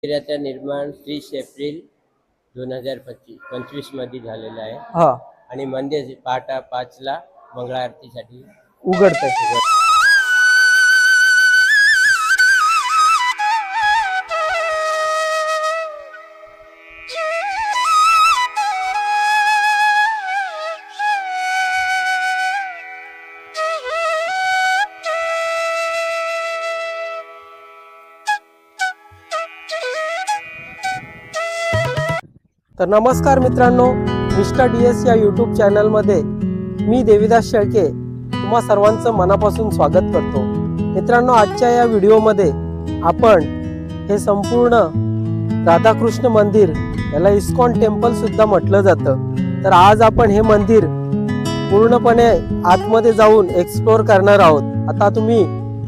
मंदिराचा निर्माण 30 एप्रिल 2025 मध्ये झालेला आहे हा आणि मंदिर पहाटे 5 ला मंगळा आरतीसाठी उघडतंय. तर नमस्कार मित्रांनो, मिस्टर DS या यूट्यूब चॅनलमध्ये मी देविदास शेळके तुम्हा सर्वांचं मनापासून स्वागत करतो. मित्रांनो, आजच्या या व्हिडिओमध्ये आपण हे संपूर्ण राधाकृष्ण मंदिर, याला इस्कॉन टेम्पल सुद्धा म्हटलं जातं, तर आज आपण हे मंदिर पूर्णपणे आतमध्ये जाऊन एक्सप्लोर करणार आहोत. आता तुम्ही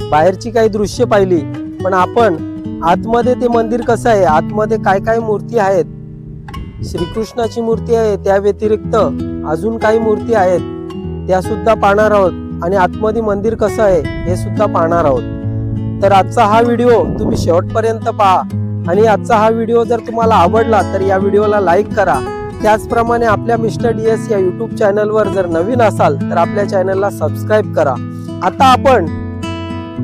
बाहेरची काही दृश्य पाहिली, पण आपण आतमध्ये ते मंदिर कसं आहे, आतमध्ये काय काय मूर्ती आहेत, श्रीकृष्णाची मूर्ती आहे, त्या व्यतिरिक्त अजून काही मूर्ती आहेत, त्या सुद्धा पाहणार आहोत आणि आतमध्ये मंदिर कसं आहे हे सुद्धा पाहणार आहोत. तर आजचा हा व्हिडिओ तुम्ही शेवटपर्यंत पहा आणि आजचा हा व्हिडिओ जर तुम्हाला आवडला तर या व्हिडिओला लाईक करा. त्याचप्रमाणे आपल्या मिस्टर DS या यूट्यूब चॅनलवर जर नवीन असाल तर आपल्या चॅनलला सबस्क्राईब करा. आता आपण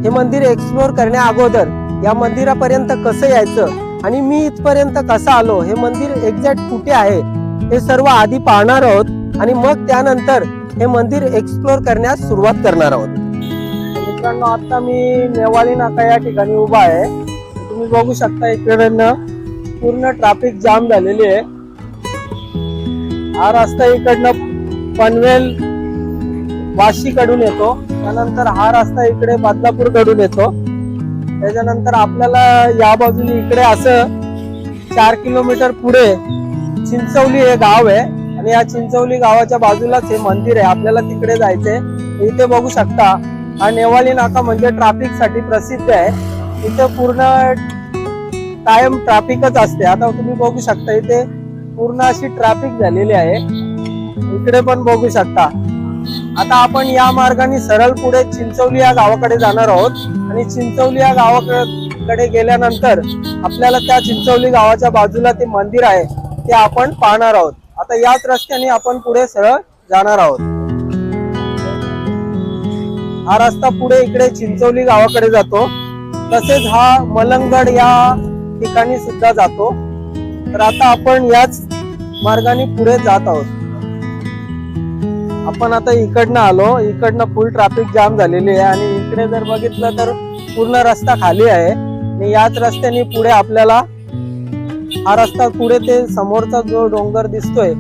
हे मंदिर एक्सप्लोर करण्या अगोदर या मंदिरापर्यंत कसं यायचं आणि मी इथपर्यंत कसं आलो, हे मंदिर एक्झॅक्ट कुठे आहे हे सर्व आधी पाहणार आहोत आणि मग त्यानंतर हे मंदिर एक्सप्लोर करण्यास सुरुवात करणार आहोत. मित्रांनो, आता मी नेवाळी नाका या ठिकाणी उभा आहे. तुम्ही बघू शकता इकडनं पूर्ण ट्रॅफिक जाम झालेली आहे. हा रस्ता इकडनं पनवेल वाशी कडून येतो, त्यानंतर हा रस्ता इकडे बदलापूर कडून येतो. त्याच्यानंतर आपल्याला या बाजूने इकडे असं 4 किलोमीटर पुढे चिंचवली हे गाव आहे आणि या चिंचवली गावाच्या बाजूलाच हे मंदिर आहे. आपल्याला तिकडे जायचंय. इथे बघू शकता हा नेवाळी नाका म्हणजे ट्रॅफिक साठी प्रसिद्ध आहे. इथे पूर्ण कायम ट्रॅफिकच असते. आता तुम्ही बघू शकता इथे पूर्ण अशी ट्रॅफिक झालेली आहे. इकडे पण बघू शकता. आता आपण या मार्गाने सरळ पुढे चिंचवली या गावाकडे जाणार आहोत आणि चिंचवली या गावाकडे गेल्यानंतर आपल्याला त्या चिंचवली गावाच्या बाजूला ते मंदिर आहे ते आपण पाहणार आहोत. आता याच रस्त्याने आपण पुढे सरळ जाणार आहोत. हा रस्ता पुढे इकडे चिंचवली गावाकडे जातो, तसेच हा मलंगड या ठिकाणी सुद्धा जातो. तर आता आपण याच मार्गाने पुढे जात आहोत. आपण आता इकडनं आलो, इकडनं फुल ट्रॅफिक जाम झालेली आहे आणि इकडे जर बघितलं तर पूर्ण रस्ता खाली आहे आणि याच रस्त्याने पुढे आपल्याला हा रस्ता पुढे ते समोरचा जो डोंगर दिसतोय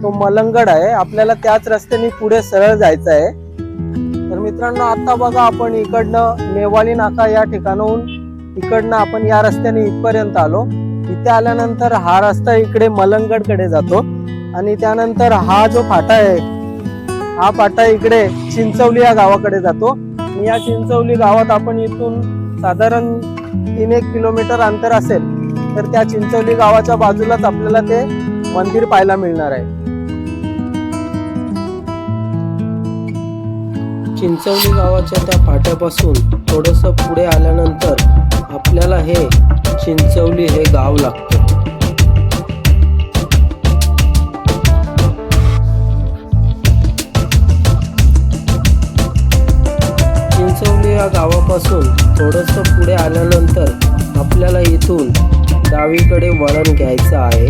तो मलंगड आहे. आपल्याला त्याच रस्त्याने पुढे सरळ जायचं आहे. तर मित्रांनो, आता बघा आपण इकडनं नेवाळी नाका या ठिकाणाहून इकडनं आपण या रस्त्याने इथपर्यंत आलो. इथे आल्यानंतर हा रस्ता इकडे मलंगड कडे जातो आणि त्यानंतर हा जो फाटा आहे, हा फाटा इकडे चिंचवली या गावाकडे जातो. या चिंचवली गावात आपण इथून साधारण 3-1 किलोमीटर अंतर असेल तर त्या चिंचवली गावाच्या बाजूलाच आपल्याला ते मंदिर पाहायला मिळणार आहे. चिंचवली गावाच्या त्या फाट्यापासून थोडस पुढे आल्यानंतर आपल्याला हे चिंचवली हे गाव लागतं. चिंचवली या गावापासून थोडस पुढे आल्यानंतर आपल्याला इथून डावीकडे वळण घ्यायचं आहे.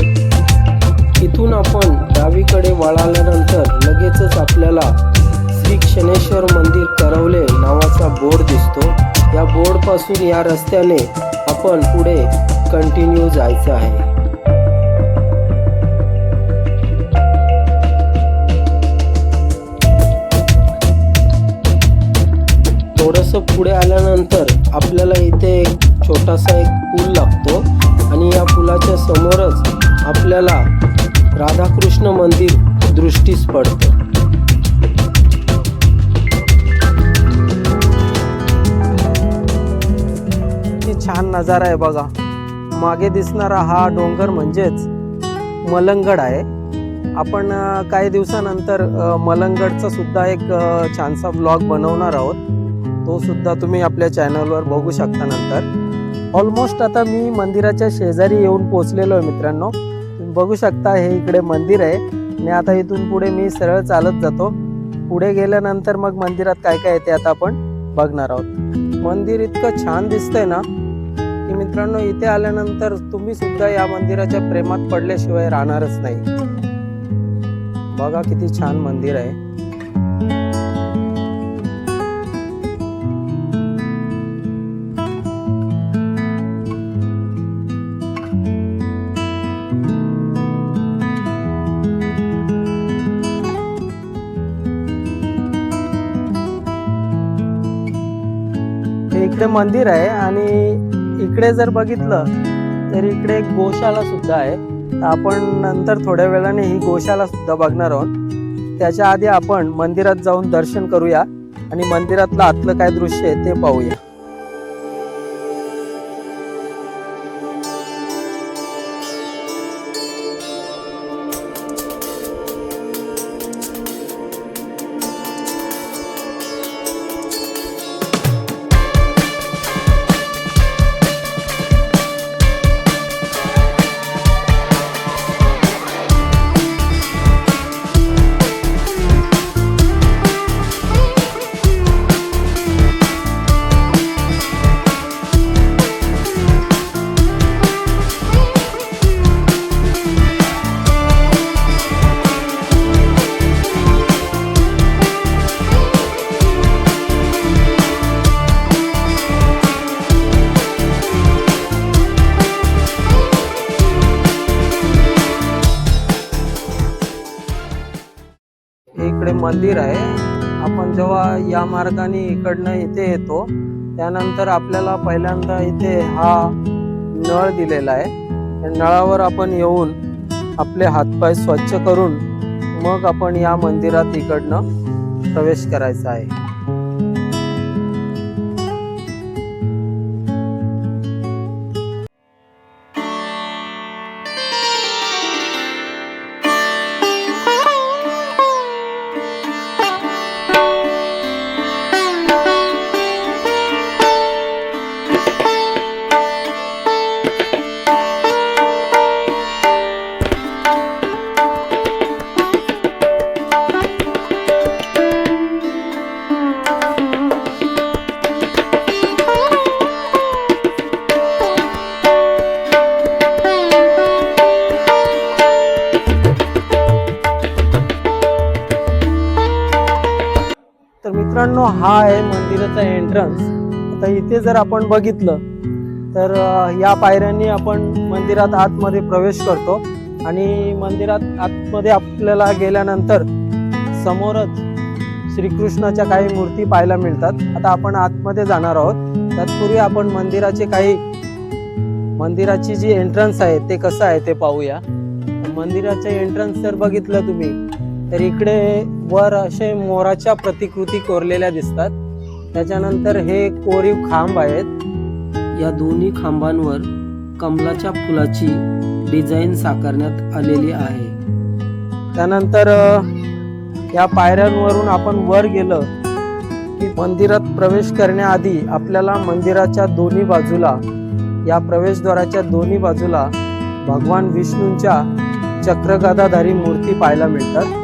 इथून आपण डावीकडे वळाल्यानंतर लगेचच आपल्याला श्री क्षणेश्वर मंदिर करवले नावाचा बोर्ड दिसतो. या बोर्ड पासून या रस्त्याने आपण पुढे कंटिन्यू जायचं आहे. थोडस पुढे आल्यानंतर आपल्याला इथे एक छोटासा एक पूल लागतो आणि या पुलाच्या समोरच आपल्याला राधाकृष्ण मंदिर दृष्टीस पडतं. किती छान नजारा आहे बघा. मागे दिसणारा हा डोंगर म्हणजेच मलंगड आहे. आपण काही दिवसानंतर मलंगडचा सुद्धा एक छानसा ब्लॉग बनवणार आहोत. तो सुद्धा तुम्ही आपल्या चॅनलवर बघू शकता नंतर. ऑलमोस्ट आता मी मंदिराच्या शेजारी येऊन पोहोचलेलो आहे मित्रांनो. तुम्ही बघू शकता हे इकडे मंदिर आहे आणि आता इथून पुढे मी सरळ चालत जातो. पुढे गेल्यानंतर मग मंदिरात काय काय आहे ते आता आपण बघणार आहोत. मंदिर इतकं छान दिसतंय ना की मित्रांनो, इथे आल्यानंतर तुम्ही सुद्धा या मंदिराच्या प्रेमात पडल्याशिवाय राहणारच नाही. बघा किती छान मंदिर आहे. इकडे मंदिर आहे आणि इकडे जर बघितलं तर इकडे एक गोशाला सुद्धा आहे. आपण नंतर थोड्या वेळाने ही गोशाला सुद्धा बघणार आहोत. त्याच्या आधी आपण मंदिरात जाऊन दर्शन करूया आणि मंदिरातलं आतलं काय दृश्य आहे ते पाहूया. इकडे मंदिर आहे. आपण जेव्हा या मार्गाने इकडनं इथे येतो त्यानंतर आपल्याला पहिल्यांदा इथे हा नळ दिलेला आहे. या नळावर आपण येऊन आपले हातपाय स्वच्छ करून मग आपण या मंदिरात इकडनं प्रवेश करायचा आहे. तर मित्रांनो, हा आहे मंदिराचा एंट्रन्स. आता इथे जर आपण बघितलं तर या पायऱ्यांनी आपण मंदिरात आतमध्ये प्रवेश करतो आणि मंदिरात आतमध्ये आपल्याला गेल्यानंतर समोरच श्रीकृष्णाच्या काही मूर्ती पाहायला मिळतात. आता आपण आतमध्ये जाणार आहोत. तत्पूर्वी आपण मंदिराची जी एंट्रन्स आहे ते कसं आहे ते पाहूया. मंदिराचे एंट्रन्स जर बघितलं तुम्ही तर इकडे वर असे मोराच्या प्रतिकृती कोरलेल्या दिसतात. त्याच्यानंतर हे कोरीव खांब आहेत. या दोन्ही खांबांवर कमलाच्या फुलाची डिझाईन साकारण्यात आलेली आहे. त्यानंतर या पायऱ्यांवरून आपण वर गेलं की मंदिरात प्रवेश करण्याआधी आपल्याला मंदिराच्या दोन्ही बाजूला, या प्रवेशद्वाराच्या दोन्ही बाजूला भगवान विष्णूंच्या चक्रगदाधारी मूर्ती पाहायला मिळतात.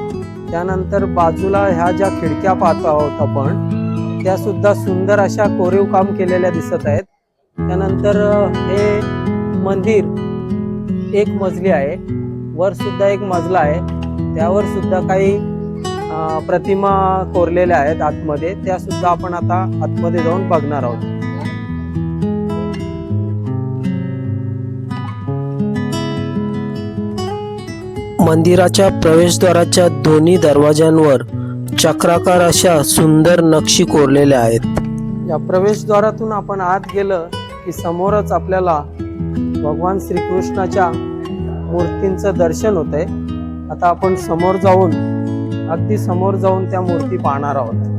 त्यानंतर बाजूला ह्या ज्या खिडक्या पाहतो आहोत आपण, त्या सुद्धा सुंदर अशा कोरीव काम केलेल्या दिसत आहेत. त्यानंतर हे मंदिर एक मजली आहे. वर सुद्धा एक मजला आहे, त्यावर सुद्धा काही प्रतिमा कोरलेल्या आहेत आतमध्ये. त्या सुद्धा आपण आता आतमध्ये जाऊन बघणार आहोत. मंदिराच्या प्रवेशद्वाराच्या दोन्ही दरवाज्यांवर चक्राकार अशा सुंदर नक्षी कोरलेल्या आहेत. या प्रवेशद्वारातून आपण आत गेलं की समोरच आपल्याला भगवान श्रीकृष्णाच्या मूर्तींचं दर्शन होतंय. आता आपण अगदी समोर जाऊन त्या मूर्ती पाहणार आहोत.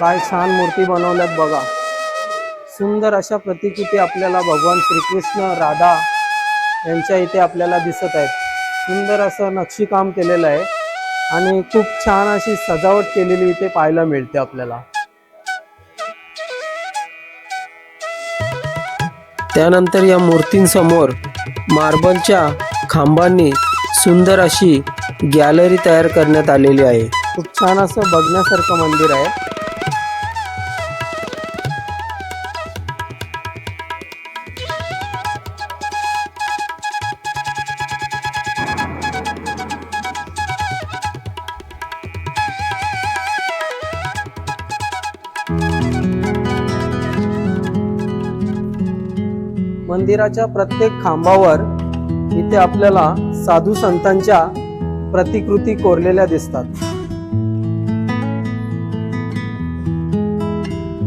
काय छान मूर्ती बनवल्यात बघा. सुंदर अशा प्रतिकृती आपल्याला भगवान श्रीकृष्ण राधा यांच्या इथे आपल्याला दिसत आहेत. सुंदर असं नक्षीकाम केलेलं आहे आणि खूप छान अशी सजावट केलेली इथे पाहायला मिळते आपल्याला. त्यानंतर या मूर्तींसमोर मार्बलच्या खांबांनी सुंदर अशी गॅलरी तयार करण्यात आलेली आहे. खूप छान असं बघण्यासारखं मंदिर आहे. मंदिराच्या प्रत्येक खांबावर इथे आपल्याला साधू संतांच्या प्रतिकृती कोरलेल्या दिसतात.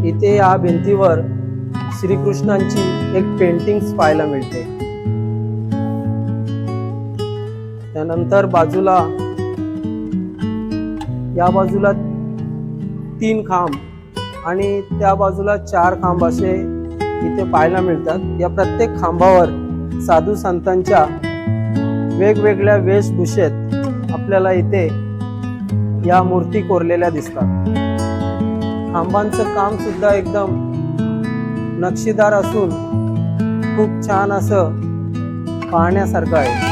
इथे या भिंतीवर श्रीकृष्णांची एक पेंटिंग्स पाहायला मिळते. त्यानंतर या बाजूला 3 खांब आणि त्या बाजूला 4 खांब असे इथे पाहायला मिळतात. या प्रत्येक खांबावर साधू संतांच्या वेगवेगळ्या वेशभूषेत आपल्याला इथे या मूर्ती कोरलेल्या दिसतात. खांबांचं काम सुद्धा एकदम नक्षीदार असून खूप छान असं पाहण्यासारखं आहे.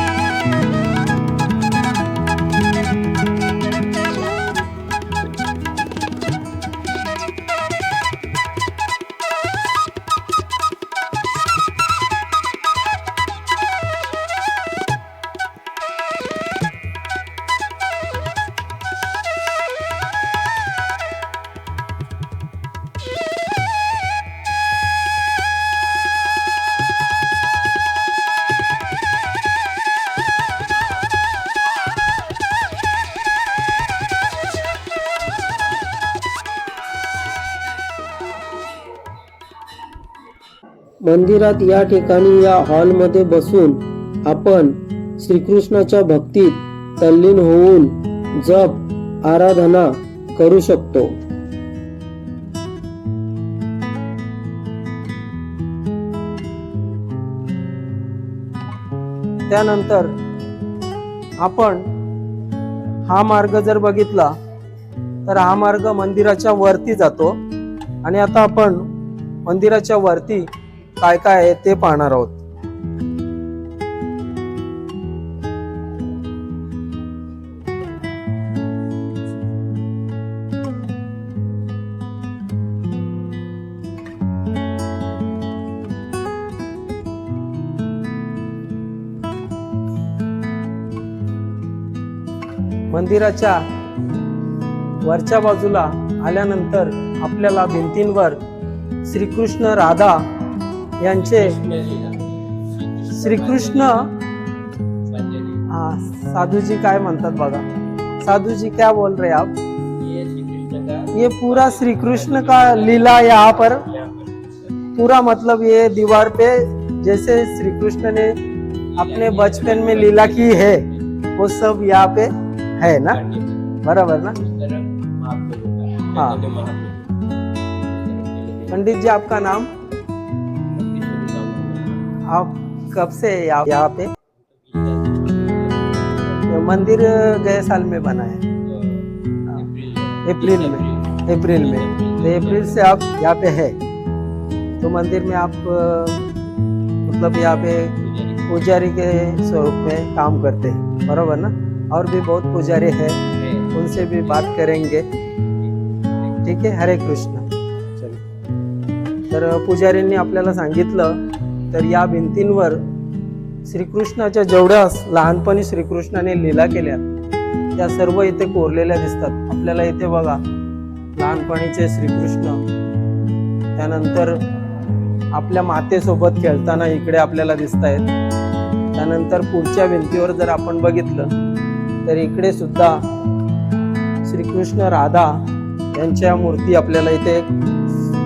मंदिरात या ठिकाणी या हॉलमध्ये बसून आपण श्रीकृष्णाच्या भक्तीत तल्लीन होऊन जप आराधना करू शकतो. त्यानंतर आपण हा मार्ग जर बघितला तर हा मार्ग मंदिराच्या वरती जातो आणि आता आपण मंदिराच्या वरती काय काय आहे ते पाहणार आहोत. मंदिराच्या वरच्या बाजूला आल्यानंतर आपल्याला भिंतींवर श्रीकृष्ण राधा यांचे श्रीकृष्ण साधू जी काय म्हणतात बघा. साधू जी क्या बोल रहे आप? ये पूरा श्री कृष्ण का लीला यहाँ पर पूरा, मतलब ये दीवार पे जैसे श्री कृष्ण ने अपने बचपन में लीला की है वो सब यहाँ पे है ना, बराबर ना? हाँ पंडित जी, आपका नाम? आप कब से यहाँ पे? मंदिर गए साल में बना है, अप्रैल में। तो अप्रैल से आप यहाँ पे है, तो मंदिर में आप मतलब यहाँ पे पुजारी के स्वरूप में काम करते हैं, बराबर ना? और भी बहुत पुजारी है, उनसे भी बात करेंगे, ठीक है? हरे कृष्ण. तर पुजारींनी आपल्याला सांगितलं तर या भिंतींवर श्रीकृष्णाच्या जेवढ्या लहानपणी श्रीकृष्णाने लीला केल्या त्या सर्व इथे कोरलेल्या दिसतात आपल्याला. इथे बघा लहानपणीचे श्रीकृष्ण, त्यानंतर आपल्या मातेसोबत खेळताना इकडे आपल्याला दिसत आहेत. त्यानंतर पुढच्या भिंतीवर जर आपण बघितलं तर इकडे सुद्धा श्रीकृष्ण राधा यांच्या मूर्ती आपल्याला इथे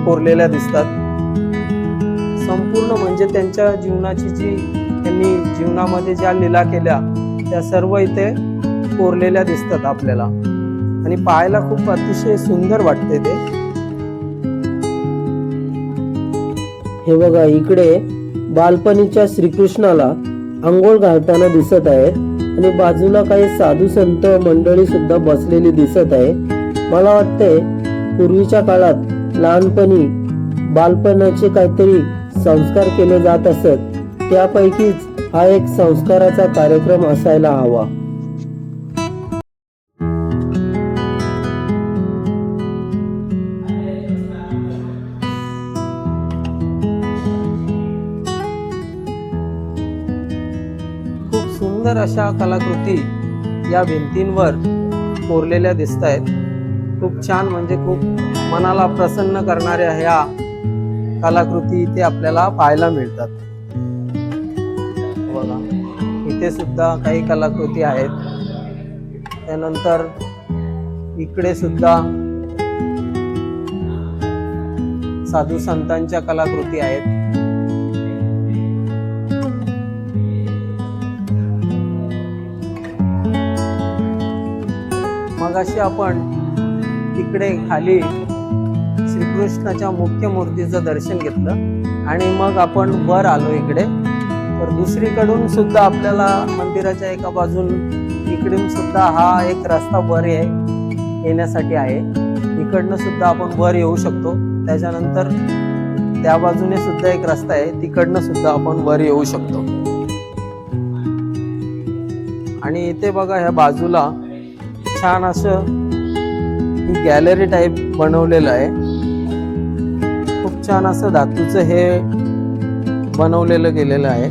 कोरलेल्या दिसतात. संपूर्ण म्हणजे त्यांच्या जीवनाची जी त्यांनी जीवनामध्ये ज्या लीला केल्या त्या सर्व इथे कोरलेल्या दिसतात आपल्याला आणि पाहायला खूप अतिशय सुंदर वाटते ते. हे बघा, इकडे बालपणीच्या श्रीकृष्णाला अंघोळ घालताना दिसत आहे आणि बाजूला काही साधू संत मंडळी सुद्धा बसलेली दिसत आहे. मला वाटतंय पूर्वीच्या काळात लहानपणी बालपणाचे काहीतरी संस्कार केले जात असत, त्यापैकीच हा एक संस्काराचा कार्यक्रम असायला हवा. खूप सुंदर अशा कलाकृती या भिंतींवर कोरलेल्या दिसत आहेत. खूप छान, म्हणजे खूप मनाला प्रसन्न करणाऱ्या ह्या कलाकृती इथे आपल्याला पाहायला मिळतात. बघा, इथे सुद्धा काही कलाकृती आहेत. त्यानंतर इकडे सुद्धा साधू संतांच्या कलाकृती आहेत. मगाशी आपण तिकडे खाली श्रीकृष्णाच्या मुख्य मूर्तीचं दर्शन घेतलं आणि मग आपण वर आलो इकडे. तर दुसरीकडून सुद्धा आपल्याला मंदिराच्या एका बाजून इकडून सुद्धा हा एक रस्ता वर येण्यासाठी आहे. इकडनं सुद्धा आपण वर येऊ शकतो. त्याच्यानंतर त्या बाजूने सुद्धा एक रस्ता आहे, तिकडनं सुद्धा आपण वर येऊ शकतो. आणि इथे बघा, ह्या बाजूला छान असं ही गॅलरी टाईप बनवलेलं आहे. खूप छान असं धातूचं हे बनवलेलं गेलेलं आहे.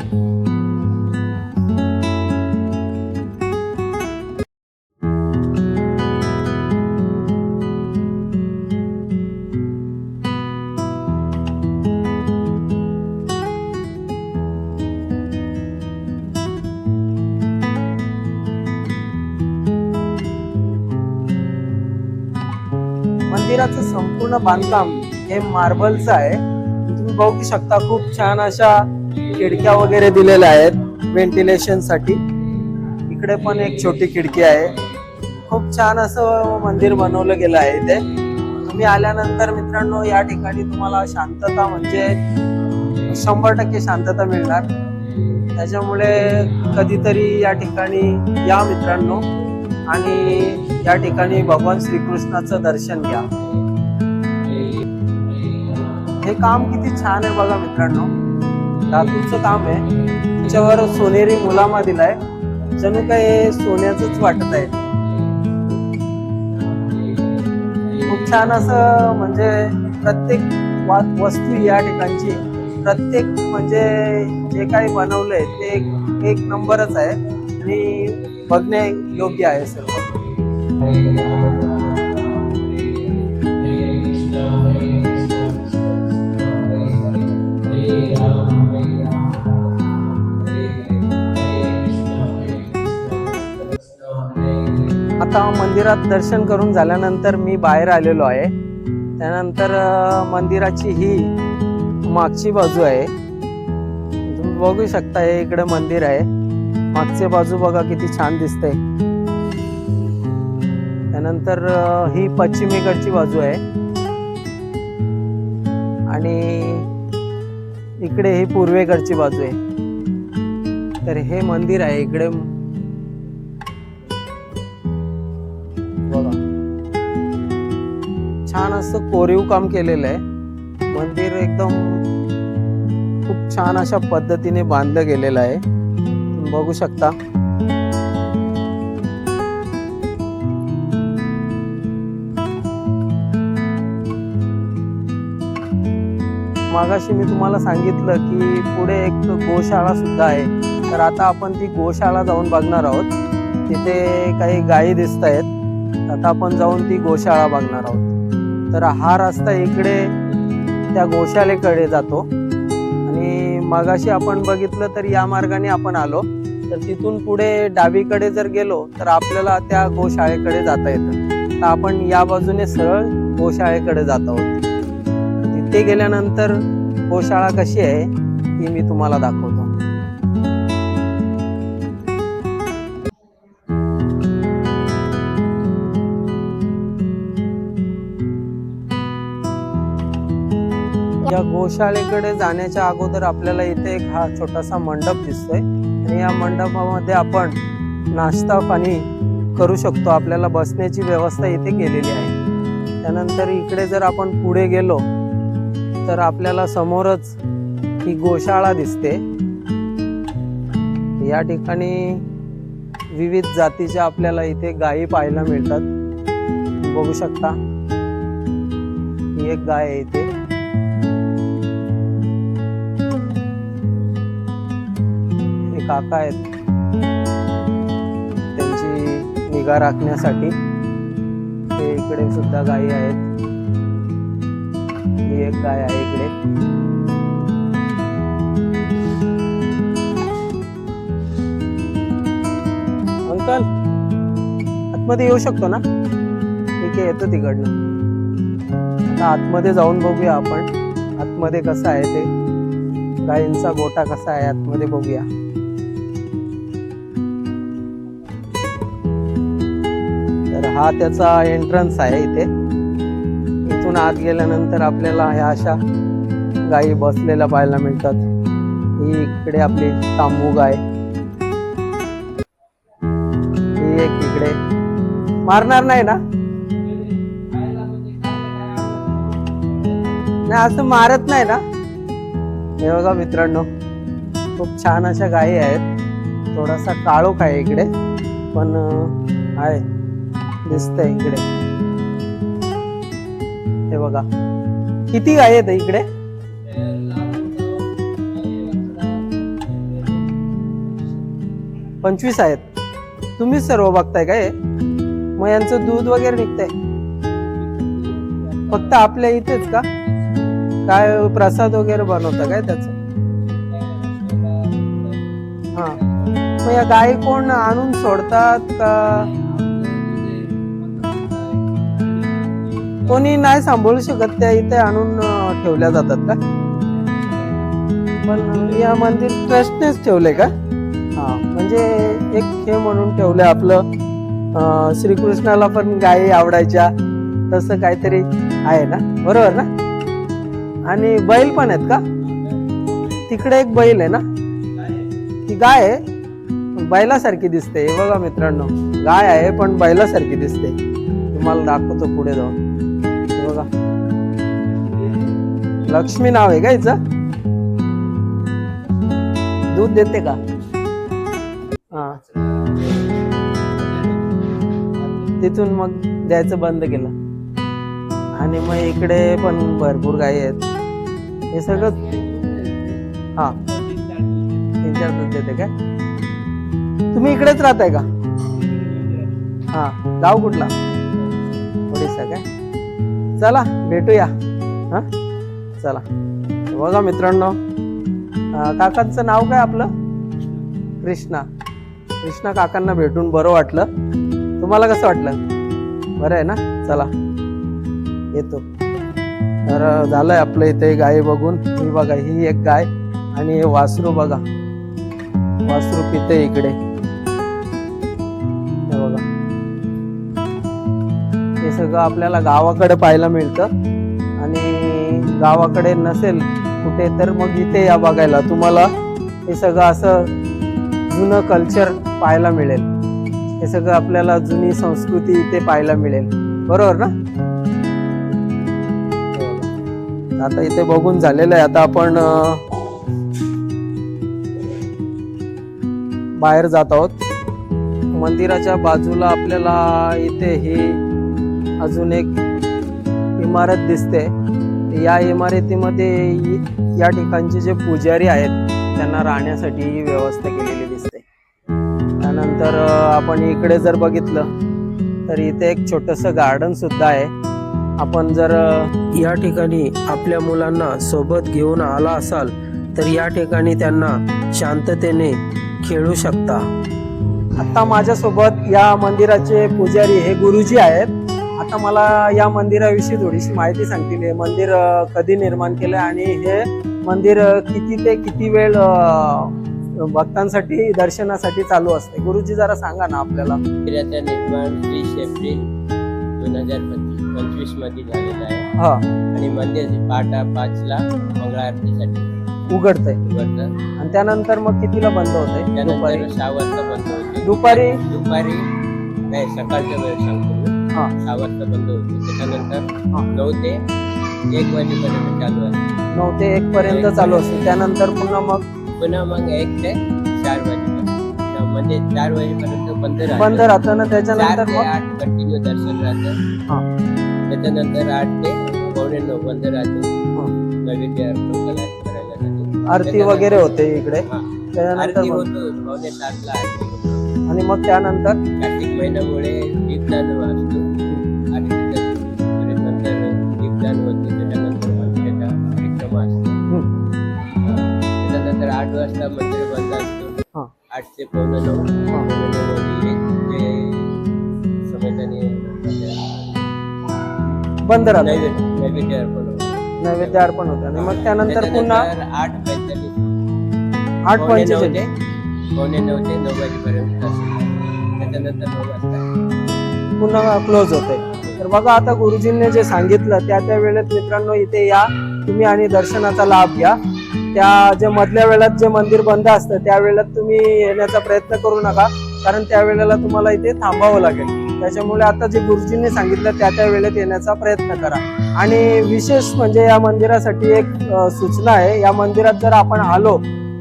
मंदिराचं संपूर्ण बांधकाम हे मार्बलचं आहे. तुम्ही बघू शकता, खूप छान अशा खिडक्या वगैरे दिलेल्या आहेत व्हेंटिलेशन साठी. इकडे पण एक छोटी खिडकी आहे. खूप छान असं मंदिर बनवलं गेलं आहे. इथे तुम्ही आल्यानंतर मित्रांनो, या ठिकाणी तुम्हाला शांतता, म्हणजे 100% शांतता मिळणार. त्याच्यामुळे कधीतरी या ठिकाणी या मित्रांनो, आणि या ठिकाणी भगवान श्रीकृष्णाचं दर्शन घ्या. हे काम किती छान आहे बघा मित्रांनो, धातूचं काम आहे. त्याच्यावर सोनेरी मुलामा दिलाय, जणू काही सोन्याचंच वाटत आहे. खूप छान असं, म्हणजे प्रत्येक वस्तू या ठिकाणची, प्रत्येक म्हणजे जे काही बनवलंय ते एक नंबरच आहे आणि बघणे योग्य आहे सर्व. आता मंदिरात दर्शन करून झाल्यानंतर मी बाहेर आलेलो आहे. त्यानंतर मंदिराची ही मागची बाजू आहे. तुम्ही बघू शकता, हे इकडे मंदिर आहे. मागची बाजू बघा किती छान दिसते. त्यानंतर ही पश्चिमेकडची बाजू आहे आणि इकडे ही पूर्वेकडची बाजू आहे. तर हे मंदिर आहे इकडे बघा. छान असं कोरीव काम केलेलं आहे. मंदिर एकदम खूप छान अशा पद्धतीने बांधलं गेलेलं आहे. तुम्ही बघू शकता. मागाशी मी तुम्हाला सांगितलं की पुढे एक गोशाळा सुद्धा आहे. तर आता आपण ती गोशाळा जाऊन बघणार आहोत. तिथे काही गायी दिसत आहेत. आता आपण जाऊन ती गोशाळा बघणार आहोत. तर हा रस्ता इकडे त्या गोशाळेकडे जातो आणि मागाशी आपण बघितलं तर या मार्गाने आपण आलो. तर तिथून पुढे डावीकडे जर गेलो तर आपल्याला त्या गोशाळेकडे जाता येतं. तर आपण या बाजूने सरळ गोशाळेकडे जात आहोत. तिथे गेल्यानंतर गोशाळा कशी आहे ती मी तुम्हाला दाखवतो. या गोशाळेकडे जाण्याच्या अगोदर आपल्याला इथे एक हा छोटासा मंडप दिसतोय आणि या मंडपामध्ये आपण नाश्ता पाणी करू शकतो. आपल्याला बसण्याची व्यवस्था इथे केलेली आहे. त्यानंतर इकडे जर आपण पुढे गेलो तर आपल्याला समोरच ही गोशाळा दिसते. या ठिकाणी विविध जातीच्या आपल्याला इथे गायी पाहायला मिळतात. बघू शकता ही एक गाय आहे इथे. हे काका आहेत, त्यांची निगा राखण्यासाठी हे इकडे सुद्धा गायी आहेत. ही एक गाय आहे इकडे. अंकल आतमध्ये येऊ शकतो ना? ठीक आहे, येतो तिकडनं. आता आतमध्ये जाऊन बघूया आपण आतमध्ये कसं आहे ते, गायींचा गोठा कसा आहे आतमध्ये बघूया. तर हा त्याचा एंट्रन्स आहे इथे. इथून आत गेल्यानंतर आपल्याला ह्या अशा गायी बसलेल्या पाहायला मिळतात. ही इकडे आपली तांबू गाय, ही एक इकडे. मारणार नाही ना? नाही, असं मारत नाही ना? हे बघा मित्रांनो, खूप छान अशा गायी आहेत. थोडासा काळोख आहे इकडे, पण आहे, दिसतंय इकडे. हे बघा किती गायी आहेत इकडे. पंचवीस आहेत. तुम्हीच सर्व बघताय काय? मग यांचं दूध वगैरे निघतंय फक्त आपल्या इथेच का? काय प्रसाद वगैरे बनवता काय त्याच? हा, मग या गायी कोण आणून सोडतात का? कोणी नाही सांभाळू शकत, त्या इथे आणून ठेवल्या जातात का? पण या मंदिर ट्रस्टनेच ठेवले का? हा, म्हणजे एक हे म्हणून ठेवलंय आपलं, श्रीकृष्णाला पण गायी आवडायच्या तसं काहीतरी आहे ना, बरोबर ना? आणि बैल पण आहेत का? तिकडे एक बैल आहे ना, ती गाय आहे, बैलासारखी दिसते. हे बघा मित्रांनो, गाय आहे पण बैलासारखी दिसते. तुम्हाला दाखवतो पुढे जाऊन. हे बघा, लक्ष्मी नाव आहे का हिचं? दूध देते का? हा, तिथून मग द्यायचं बंद केलं. आणि मग इकडे पण भरपूर गायी आहेत. हे सगळं हा 3-4 दूध देते काय? तुम्ही इकडेच राहताय का? हा, गाव कुठला? ओडिसा काय? चला भेटूया. हा चला. बघा मित्रांनो, काकांचं नाव काय आपलं? कृष्णा. कृष्णा काकांना भेटून बरं वाटलं. तुम्हाला कसं वाटलं? बरं आहे ना? चला येतो. तर झालंय आपलं इथे गाय बघून. ही बघा, ही एक गाय आणि हे वासरू बघा, वासरू पिते इकडे. हे बघा, हे सगळं आपल्याला गावाकडे पाहायला मिळतं. आणि गावाकडे नसेल कुठे तर मग इथे या बघायला. तुम्हाला हे सगळं असं जुनं कल्चर पाहायला मिळेल. हे सगळं आपल्याला जुनी संस्कृती इथे पाहायला मिळेल, बरोबर ना? आता इथे बघून झालेलं आहे. आता आपण बाहेर जात आहोत. मंदिराच्या बाजूला आपल्याला इथे ही अजून एक इमारत दिसते. या इमारतीमध्ये या ठिकाणचे जे पुजारी आहेत त्यांना राहण्यासाठी ही व्यवस्था केलेली दिसते. त्यानंतर आपण इकडे जर बघितलं तर इथे एक छोटंसं गार्डन सुद्धा आहे. आपण जर या ठिकाणी आपल्या मुलांना सोबत घेऊन आला असाल तर या ठिकाणी त्यांना शांततेने खेळू शकता. आता माझ्यासोबत या मंदिराचे पुजारी हे गुरुजी आहेत. आता मला या मंदिराविषयी थोडीशी माहिती सांगतील. हे मंदिर कधी निर्माण केलं आणि हे मंदिर किती ते किती वेळ भक्तांसाठी दर्शनासाठी चालू असते? गुरुजी जरा सांगा ना आपल्याला. मंदिराचं निर्माण 20 एप्रिल 2025 मध्ये झालेला आहे हा आणि मंदिर पहाटे 5ला मंगळ आरतीसाठी उघडतंय उघडतं. आणि त्यानंतर मग कितीला बंद होतंय? दुपारी त्यानंतर 6 वाजता बंद होते. दुपारी दुपारी नाही, सकाळच्या वेळ सांगतो मी. हा 6 वाजता बंद होते. त्याच्यानंतर हा. 9 ते 1 वाजेपर्यंत चालू आहे. 9 ते 1 पर्यंत चालू असते. त्यानंतर पुन्हा मग 1 ते 4 वाजेपर्यंत म्हणजे 4 वाजेपर्यंत बंद राहतं ना. 4 त्याच्यानंतर ते मग 8 कंटिन्यू दर्शन राहतं. हा त्याच्यानंतर 8 ते 8:45 बंद राहतो. हा. नैवेद्य अर्पण करायला जातो. आरती वगैरे होते इकडे. हा. त्याच्यानंतर आरती मग होतो 9:45ला आरती होतो. आणि मग त्यानंतर कार्तिक महिन्यामुळे दीपदान असतो आणि नंतर दीपदान होते. त्याच्यानंतर मंदिराचा परिक्रमा असतो. त्याच्यानंतर 8 वाजता मंदिर बंद असतो. हा 8 ते 8:45 हा. बंद राहतं. नैवेद्य अर्पण होतं. नैवेद्य अर्पण होतं आणि मग त्यानंतर पुन्हा 8:45 8:45 9 ते 9 वाजेपर्यंत असतो. त्याच्यानंतर 9 वाजता पुन्हा क्लोज होते. तर बघा आता गुरुजींनी जे सांगितलं त्या वेळेत मित्रांनो इथे या तुम्ही आणि दर्शनाचा लाभ घ्या. त्या जे मधल्या वेळात जे मंदिर बंद असतं त्या वेळेत तुम्ही येण्याचा प्रयत्न करू नका, कारण त्या वेळेला तुम्हाला इथे थांबावं लागेल. त्याच्यामुळे आता जे गुरुजींनी सांगितलं त्या वेळेत येण्याचा प्रयत्न करा. आणि विशेष म्हणजे या मंदिरासाठी एक सूचना आहे. या मंदिरात जर आपण आलो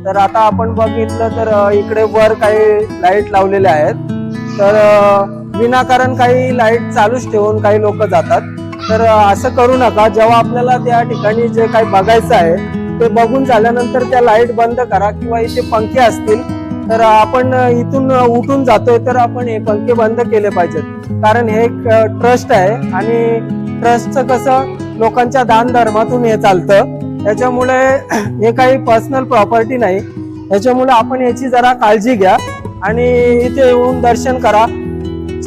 तर आता आपण बघितलं तर इकडे वर काही लाईट लावलेले आहेत. तर विनाकारण काही लाईट चालूच ठेवून काही लोक जातात. तर असं करू नका. जेव्हा आपल्याला त्या ठिकाणी जे काही बघायचं आहे ते बघून झाल्यानंतर त्या लाईट बंद करा. किंवा इथे पंखे असतील तर आपण इथून उठून जातोय तर आपण हे पंखे बंद केले पाहिजेत, कारण हे एक ट्रस्ट आहे आणि ट्रस्टचं कसं लोकांच्या दान धर्मातून हे चालतं. त्याच्यामुळे हे काही पर्सनल प्रॉपर्टी नाही. त्याच्यामुळे आपण याची जरा काळजी घ्या आणि इथे येऊन दर्शन करा.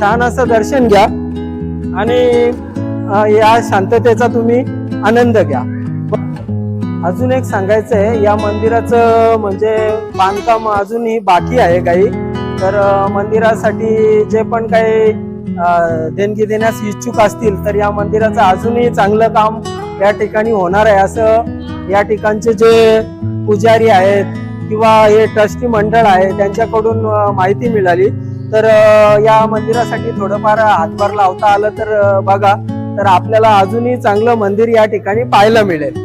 छान असं दर्शन घ्या आणि या शांततेचा तुम्ही आनंद घ्या. अजून एक सांगायचं आहे, या मंदिराचं म्हणजे बांधकाम अजूनही बाकी आहे काही. तर मंदिरासाठी जे पण काही देणगी देण्यास इच्छुक असतील तर या मंदिराचं अजूनही चांगलं काम या ठिकाणी होणार आहे असं या ठिकाणचे जे पुजारी आहेत किंवा हे ट्रस्टी मंडळ आहे त्यांच्याकडून माहिती मिळाली. तर या मंदिरासाठी थोडंफार हातभार लावता आलं तर बघा, तर आपल्याला अजूनही चांगलं मंदिर या ठिकाणी पाहायला मिळेल.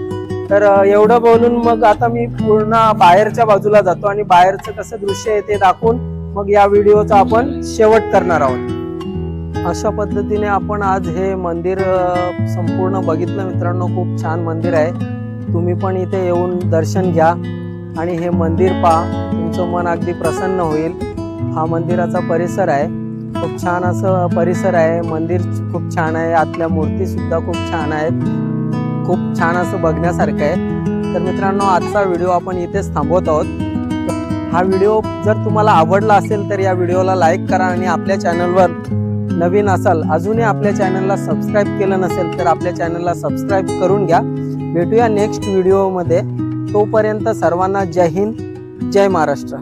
तर एवढं बोलून मग आता मी पूर्ण बाहेरच्या बाजूला जातो आणि बाहेरचं कसं दृश्य आहे ते दाखवून मग या व्हिडिओचा आपण शेवट करणार आहोत. अशा पद्धतीने आपण आज हे मंदिर संपूर्ण बघितलं मित्रांनो. खूप छान मंदिर आहे. तुम्ही पण इथे येऊन दर्शन घ्या आणि हे मंदिर पहा. तुमचं मन अगदी प्रसन्न होईल. हा मंदिराचा परिसर आहे. खूप छान असं परिसर आहे. मंदिर खूप छान आहे. आतल्या मूर्ती सुद्धा खूप छान आहेत. खूप छान असं बघण्यासारखं आहे. तर मित्रांनो आजचा व्हिडिओ आपण इथेच थांबवत आहोत. हा व्हिडिओ जर तुम्हाला आवडला असेल तर या व्हिडिओला लाईक करा आणि आपल्या चॅनलवर नवीन असाल, अजूनही आपल्या चॅनलला सबस्क्राईब केलं नसेल तर आपल्या चॅनलला सबस्क्राईब करून घ्या. भेटूया नेक्स्ट व्हिडिओमध्ये. तोपर्यंत सर्वांना जय हिंद, जय महाराष्ट्र.